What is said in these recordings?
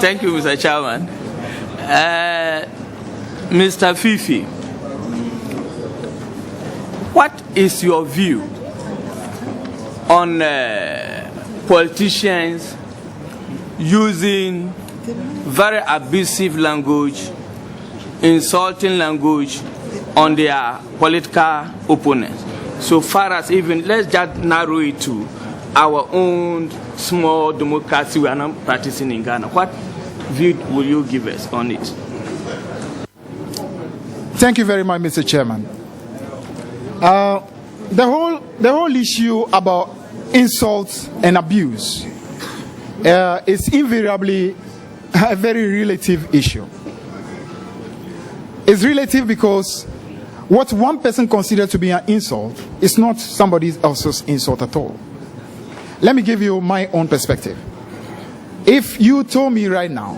Thank you, Mr. Chairman. Mr. Fifi, what is your view on politicians using very abusive language, insulting language on their political opponents? So far as even, let's just narrow it to our own small democracy we are not practicing in Ghana. What view will you give us on it? Thank you very much, Mr. Chairman. The whole issue about insults and abuse is invariably a very relative issue. It's relative because what one person considers to be an insult is not somebody else's insult at all. Let me give you my own perspective. If you told me right now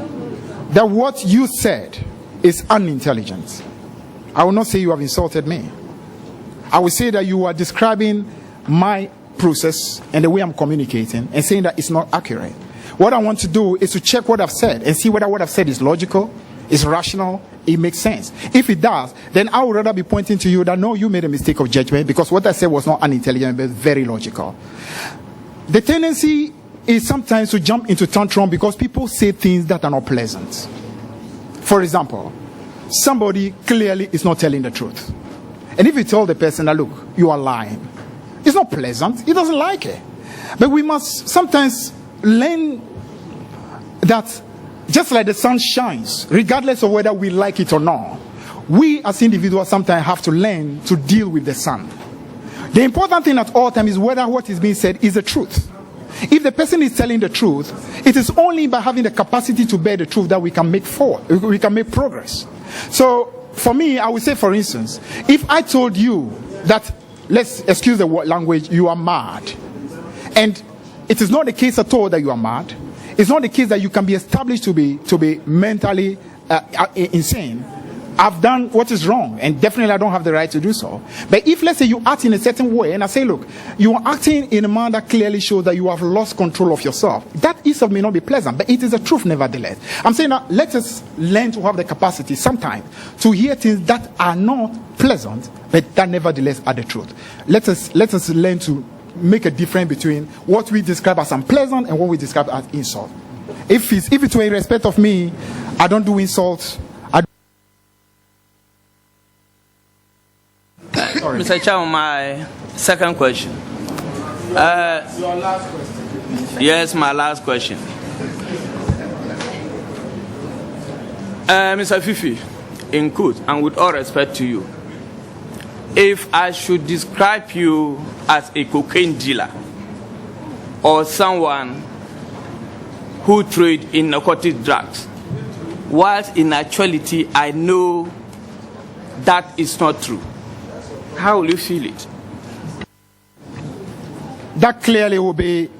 that what you said is unintelligent, I will not say you have insulted me. I will say that you are describing my process and the way I'm communicating and saying that it's not accurate. What I want to do is to check what I've said and see whether what I've said is logical, is rational, it makes sense. If it does, then I would rather be pointing to you that no, you made a mistake of judgment because what I said was not unintelligent but very logical. The tendency is sometimes to jump into tantrum because people say things that are not pleasant. For example, somebody clearly is not telling the truth. And if you tell the person that, look, you are lying, it's not pleasant. He doesn't like it. But we must sometimes learn that just like the sun shines, regardless of whether we like it or not, we as individuals sometimes have to learn to deal with the sun. The important thing at all times is whether what is being said is the truth. If the person is telling the truth, it is only by having the capacity to bear the truth that we can make progress. So, for me, I would say, for instance, if I told you that, let's excuse the word language, you are mad, and it is not the case at all that you are mad, it's not the case that you can be established to be mentally insane, I've done what is wrong, and definitely I don't have the right to do so. But if, let's say, you act in a certain way, and I say, look, you are acting in a manner that clearly shows that you have lost control of yourself, that itself may not be pleasant, but it is a truth nevertheless. I'm saying that let us learn to have the capacity sometimes to hear things that are not pleasant, but that nevertheless are the truth. Let us learn to make a difference between what we describe as unpleasant and what we describe as insult. If it were in respect of me, I don't do insults. Mr. Chairman, my second question. Your last question. Yes, my last question. Mr. Fifi, in quote, and with all respect to you, if I should describe you as a cocaine dealer or someone who trade in narcotic drugs, whilst in actuality I know that is not true, how will you feel it? That clearly will be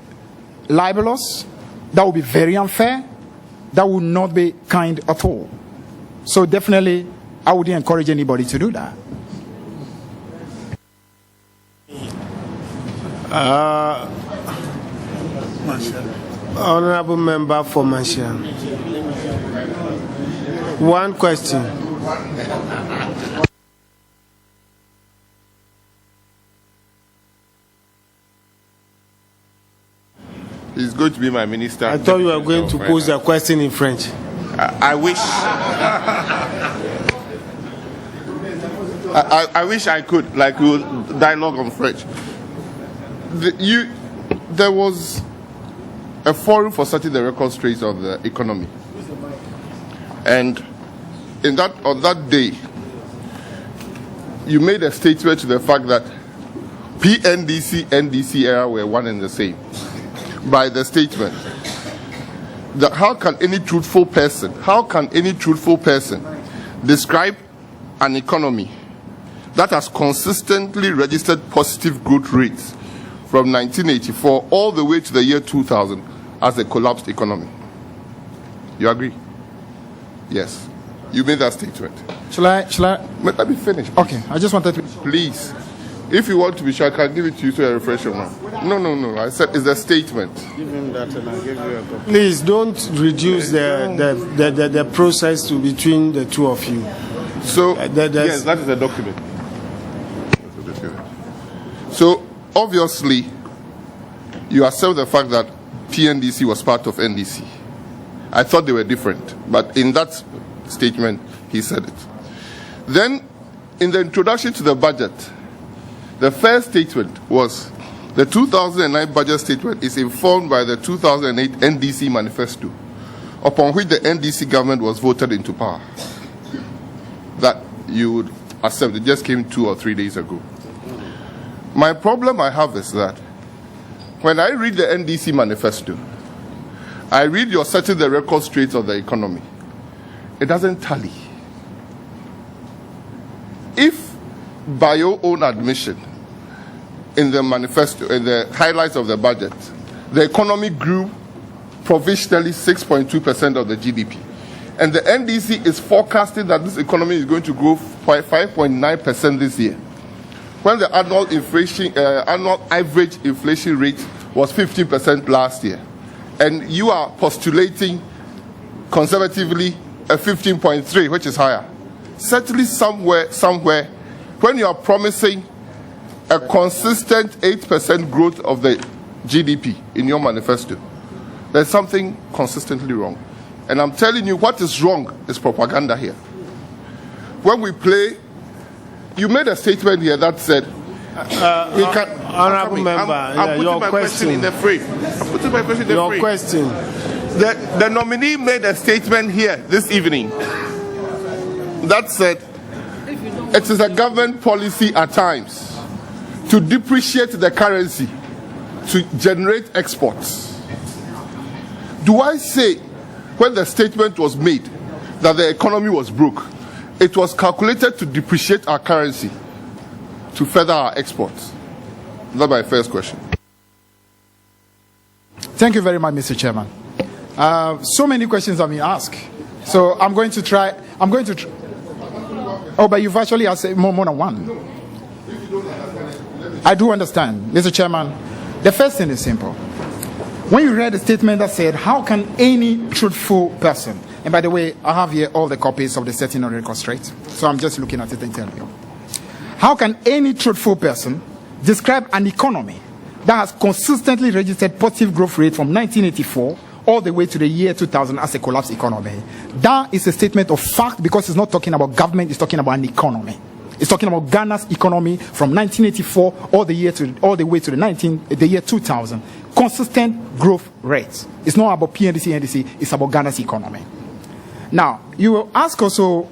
libelous. That will be very unfair. That will not be kind at all. So definitely, I wouldn't encourage anybody to do that. Honorable Member for Mansia. One question. He's going to be my minister. I thought you were going to pose a question in French. I wish. I wish I could, like, we would dialogue on French. There was a forum for setting the record straight on the economy, and on that day, you made a statement to the fact that PNDC, NDC era were one and the same. By the statement that how can any truthful person describe an economy that has consistently registered positive growth rates from 1984 all the way to the year 2000 as a collapsed economy? You agree? Yes. You made that statement. Shall I? Let me finish. Okay, I just wanted to... Please. If you want to be sure, I can give it to you so I refresh your mind. No. I said it's a statement. Give him that and I'll give you a copy. Please don't reduce the process to between the two of you. So, yes, that is a document. So, obviously, you accept the fact that PNDC was part of NDC. I thought they were different, but in that statement, he said it. Then, in the introduction to the budget, the first statement was the 2009 budget statement is informed by the 2008 NDC manifesto, upon which the NDC government was voted into power. That you would accept. It just came 2 or 3 days ago. My problem I have is that when I read the NDC manifesto, I read you're setting the record straight of the economy. It doesn't tally. If by your own admission, in the manifesto, in the highlights of the budget, the economy grew provisionally 6.2% of the GDP. And the NDC is forecasting that this economy is going to grow 5.9% this year, when the annual average inflation rate was 15% last year. And you are postulating conservatively a 15.3, which is higher. Certainly somewhere, when you are promising a consistent 8% growth of the GDP in your manifesto, there's something consistently wrong. And I'm telling you, what is wrong is propaganda here. When we play, you made a statement here that said, Honorable member, I'm putting my question in the frame. I'm putting my question in the your frame. question. The nominee made a statement here this evening that said it is a government policy at times to depreciate the currency to generate exports. Do I say when the statement was made that the economy was broke, it was calculated to depreciate our currency to further our exports? That's my first question. Thank you very much, Mr. Chairman. So many questions have been asked. So I'm going to try. Oh, but you've actually asked more than one. I do understand, Mr. Chairman. The first thing is simple. When you read the statement that said, how can any truthful person, and by the way, I have here all the copies of the setting on record straight, so I'm just looking at it and telling you. How can any truthful person describe an economy that has consistently registered positive growth rate from 1984 all the way to the year 2000 as a collapsed economy? That is a statement of fact, because it's not talking about government, it's talking about an economy. It's talking about Ghana's economy from 1984 all the way to the year 2000. Consistent growth rates. It's not about PNDC, NDC, it's about Ghana's economy. Now, you will ask also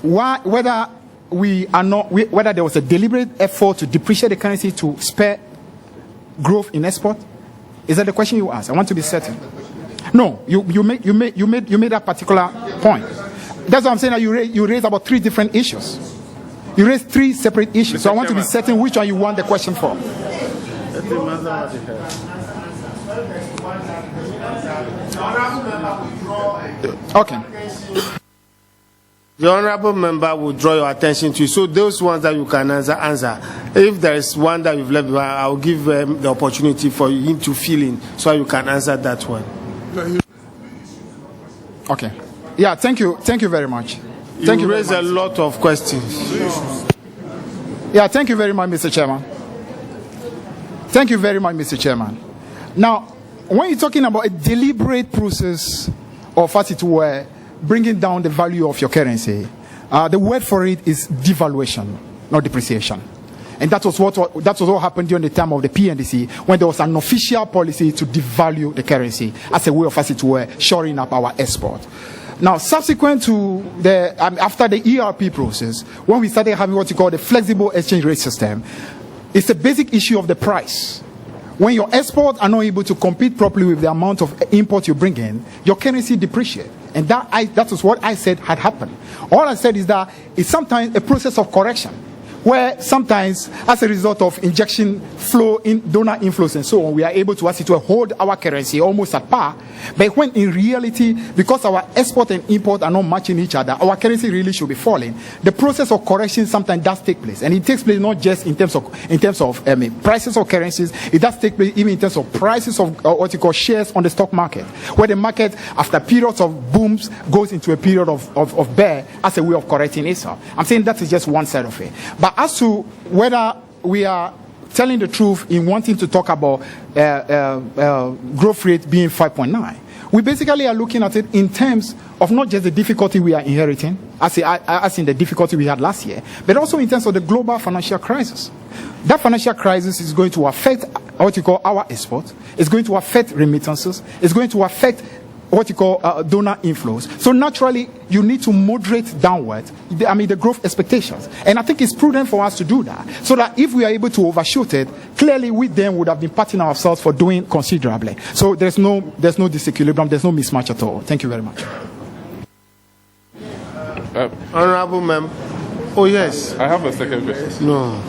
whether there was a deliberate effort to depreciate the currency to spare growth in export. Is that the question you asked? I want to be certain. No, you made that particular point. That's what I'm saying. That you raised about 3 different issues. You raised 3 separate issues. So I want to be certain which one you want the question for. Okay. The honorable member will draw your attention to. So those ones that you can answer. If there is one that you've left, I will give the opportunity for him to fill in so you can answer that one. Okay. Yeah, thank you very much. Thank you. Raised a lot of questions. Yeah, thank you very much, Mr. Chairman. Thank you very much, Mr. Chairman. Now, when you're talking about a deliberate process of, as it were, bringing down the value of your currency, the word for it is devaluation, not depreciation. And that was what happened during the time of the PNDC, when there was an official policy to devalue the currency as a way of, as it were, shoring up our export. Now, subsequent to after the ERP process, when we started having what you call the flexible exchange rate system, it's a basic issue of the price. When your exports are not able to compete properly with the amount of import you bring in, your currency depreciates. And that is what I said had happened. All I said is that it's sometimes a process of correction. where sometimes, as a result of injection flow, in donor inflows and so on, we are able to, as it were, hold our currency almost at par. But when in reality, because our export and import are not matching each other, our currency really should be falling. The process of correction sometimes does take place, and it takes place not just in terms of prices of currencies. It does take place even in terms of prices of what you call shares on the stock market, where the market, after periods of booms, goes into a period of bear as a way of correcting itself. I'm saying that is just one side of it. But as to whether we are telling the truth in wanting to talk about growth rate being 5.9, we basically are looking at it in terms of not just the difficulty we are inheriting, as in the difficulty we had last year, but also in terms of the global financial crisis. That financial crisis is going to affect what you call our export. It's going to affect remittances. It's going to affect what you call donor inflows. So naturally, you need to moderate downward, the growth expectations. And I think it's prudent for us to do that, so that if we are able to overshoot it, clearly we then would have been patting ourselves for doing considerably. So there's no disequilibrium, there's no mismatch at all. Thank you very much. Honorable Member. Oh, yes. I have a second question. No.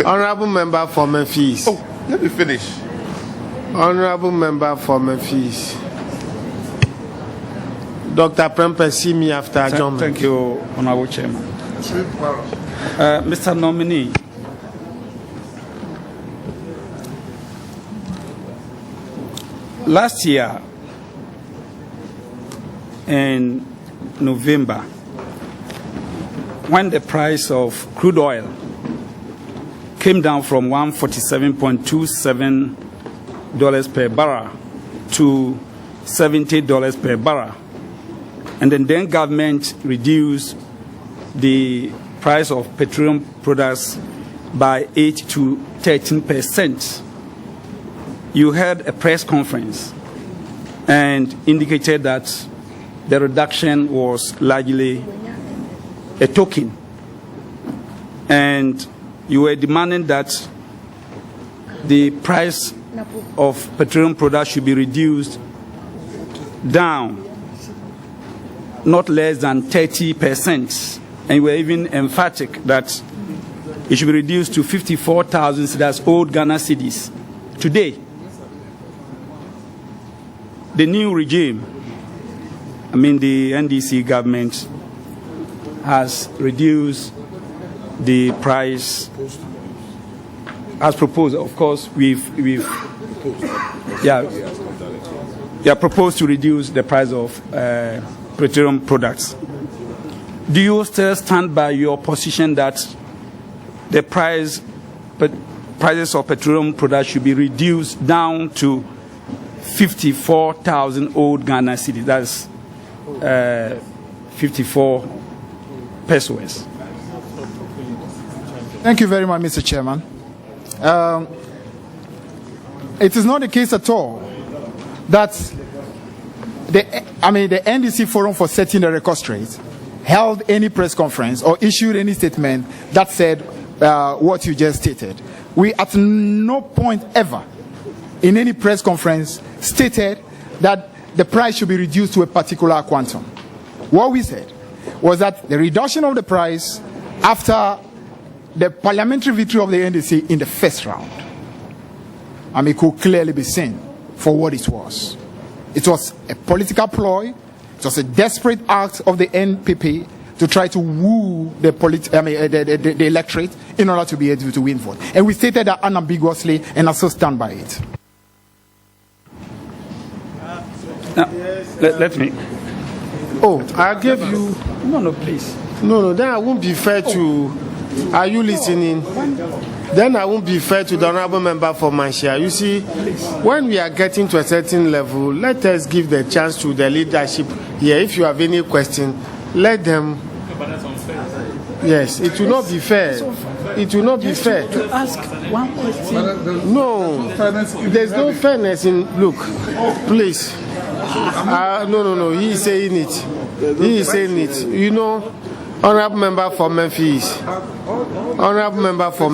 Honorable Member for Memphis. Oh, let me finish. Honorable Member for Memphis. Dr. Prempe, see me after adjournment. Thank you, Honorable Chairman. Mr. Nominee, last year in November, when the price of crude oil came down from $147.27 per barrel to $70 per barrel, and then government reduced the price of petroleum products by 8 to 13%. You had a press conference and indicated that the reduction was largely a token, and you were demanding that the price of petroleum products should be reduced down not less than 30%, and you were even emphatic that it should be reduced to 54,000 cedis, old Ghana cedis. Today, the new regime, the NDC government, has reduced the price as proposed. Of course, we've proposed to reduce the price of petroleum products. Do you still stand by your position that the prices of petroleum products should be reduced down to 54,000 old Ghana cedis? That's 54 pesos. Thank you very much, Mr. Chairman. It is not the case at all that the NDC Forum for Setting the Record Straight held any press conference or issued any statement that said what you just stated. We at no point ever in any press conference stated that the price should be reduced to a particular quantum. What we said was that the reduction of the price after the parliamentary victory of the NDC in the first round, it could clearly be seen for what it was. It was a political ploy. It was a desperate act of the NPP to try to woo the electorate in order to be able to win vote. And we stated that unambiguously, and I still stand by it. Now, let me. Oh, I'll give you. No, please. No, then I won't be fair to. Are you listening? Then I won't be fair to the honorable member for Manshia. You see, when we are getting to a certain level, let us give the chance to the leadership here. If you have any question, let them. Yes, it will not be fair. It will not be fair. To ask one question. No, there's no fairness in. Look, please. No. He is saying it. He is saying it. Honorable member for Memphis. Honorable member for